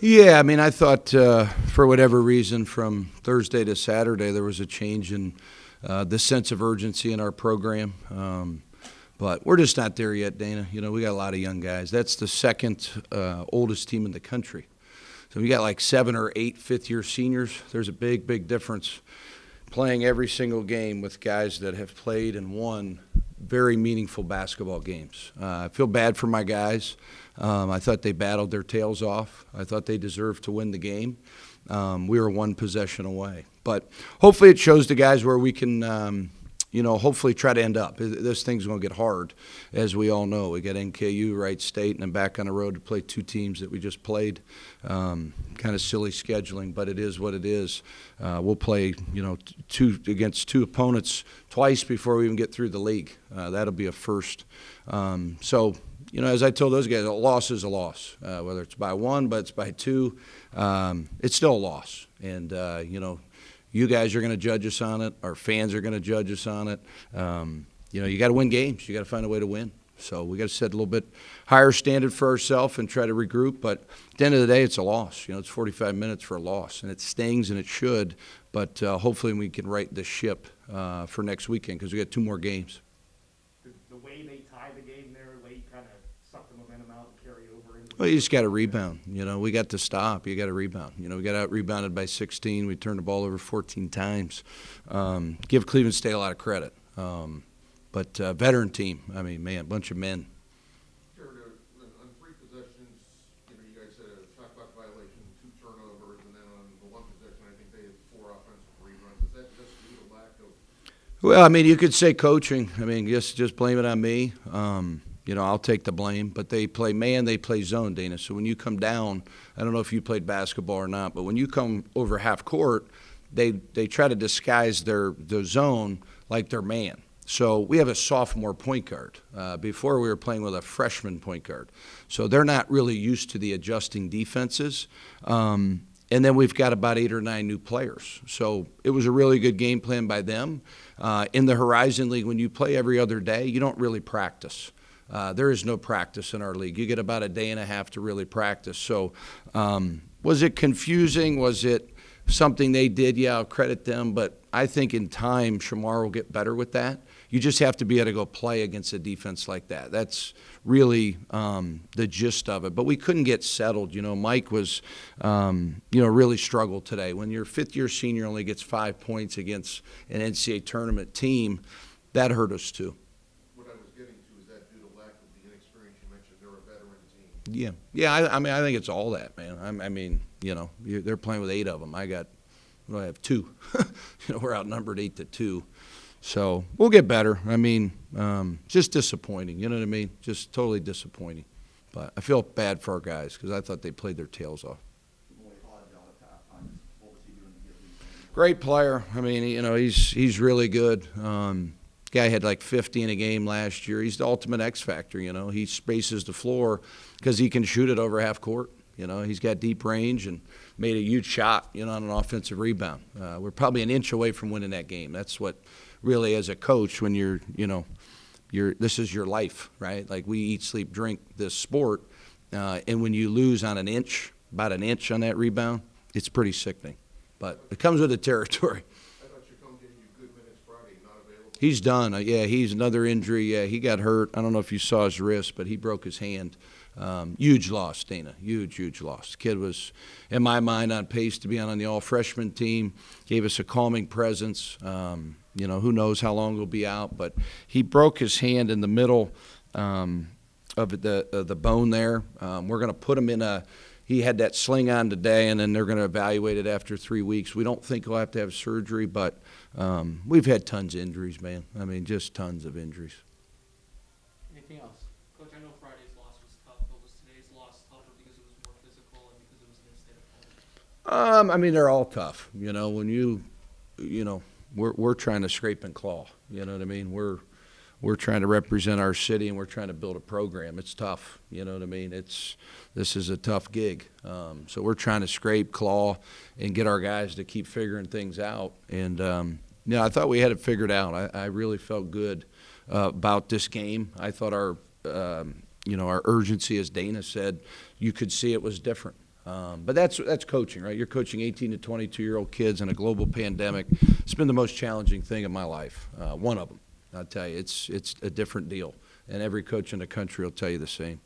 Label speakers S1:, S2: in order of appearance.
S1: Yeah, I mean, I thought for whatever reason from Thursday to Saturday there was a change in the sense of urgency in our program. But we're just not there yet, Dana. You know, we got a lot of young guys. That's the second oldest team in the country. So we got like 7 or 8 fifth-year seniors. There's a big, big difference playing every single game with guys that have played and won very meaningful basketball games. I feel bad for my guys. I thought they battled their tails off. I thought they deserved to win the game. We were one possession away. But hopefully it shows the guys where we can, hopefully try to end up. This thing's going to get hard, as we all know. We got NKU, Wright State, and then back on the road to play 2 teams that we just played. Kind of silly scheduling, but it is what it is. We'll play, two against 2 opponents twice before we even get through the league. That'll be a first. As I told those guys, a loss is a loss. Whether it's by 1, but it's by 2, it's still a loss. And, you guys are going to judge us on it. Our fans are going to judge us on it. You got to win games. You got to find a way to win. So we got to set a little bit higher standard for ourselves and try to regroup. But at the end of the day, it's a loss. It's 45 minutes for a loss, and it stings and it should. But hopefully we can right the ship for next weekend because we got 2 more games.
S2: The way they tie the game there, the way you kind of suck the momentum out and carry over into
S1: Well, you just got to rebound. We got to stop. You got to rebound. We got out-rebounded by 16. We turned the ball over 14 times. Give Cleveland State a lot of credit. But veteran team, I mean, man, a bunch of men.
S3: Jerrod, on 3 possessions, you guys had a shot clock violation, 2 turnovers, and then on the 1 possession, I think they had 4 offensive rebounds. Is that just due to lack of?
S1: Well, I mean, you could say coaching. I mean, just blame it on me. I'll take the blame. But they play man, they play zone, Dana. So when you come down, I don't know if you played basketball or not, but when you come over half court, they try to disguise their zone like they're man. So we have a sophomore point guard. Before we were playing with a freshman point guard. So they're not really used to the adjusting defenses. And then we've got about 8 or 9 new players. So it was a really good game plan by them. In the Horizon League, when you play every other day, you don't really practice. There is no practice in our league. You get about a day and a half to really practice. So was it confusing? Was it something they did? Yeah, I'll credit them. But I think in time, Shamar will get better with that. You just have to be able to go play against a defense like that. That's really the gist of it. But we couldn't get settled. Mike was, really struggled today. When your 5th-year senior only gets 5 points against an NCAA tournament team, that hurt us too.
S3: What I was getting to is that due to lack of the inexperience. You mentioned they're a veteran team.
S1: Yeah. I think it's all that, man. They're playing with 8 of them. I have 2. We're outnumbered 8-2. So we'll get better. Just disappointing. You know what I mean? Just totally disappointing. But I feel bad for our guys because I thought they played their tails off. Great player. He's really good. Guy had like 50 in a game last year. He's the ultimate X factor. He spaces the floor because he can shoot it over half court. He's got deep range and made a huge shot, on an offensive rebound. We're probably an inch away from winning that game. That's what really, as a coach, when this is your life, right? Like we eat, sleep, drink this sport. And when you lose on about an inch on that rebound, it's pretty sickening. But it comes with the territory.
S3: I thought Chacon gave you good minutes Friday, not available.
S1: He's done. He's another injury. Yeah, he got hurt. I don't know if you saw his wrist, but he broke his hand. Huge loss, Dana. Huge loss. Kid was, in my mind, on pace to be on the all-freshman team. Gave us a calming presence. Who knows how long he'll be out. But he broke his hand in the middle of the bone there. We're going to put him in he had that sling on today, and then they're going to evaluate it after 3 weeks. We don't think he'll have to have surgery, but we've had tons of injuries, man. Just tons of injuries.
S4: Anything else? Coach, I know Friday's loss was tough, but was today's loss tougher because it was more physical and because it was an in-state opponent?
S1: They're all tough. When we're trying to scrape and claw. You know what I mean? We're trying to represent our city, and we're trying to build a program. It's tough. You know what I mean? This is a tough gig. So we're trying to scrape, claw, and get our guys to keep figuring things out. And I thought we had it figured out. I really felt good about this game. I thought our urgency, as Dana said, you could see it was different. But that's coaching, right? You're coaching 18 to 22-year-old kids in a global pandemic. It's been the most challenging thing in my life, one of them. I'll tell you, it's a different deal, and every coach in the country will tell you the same.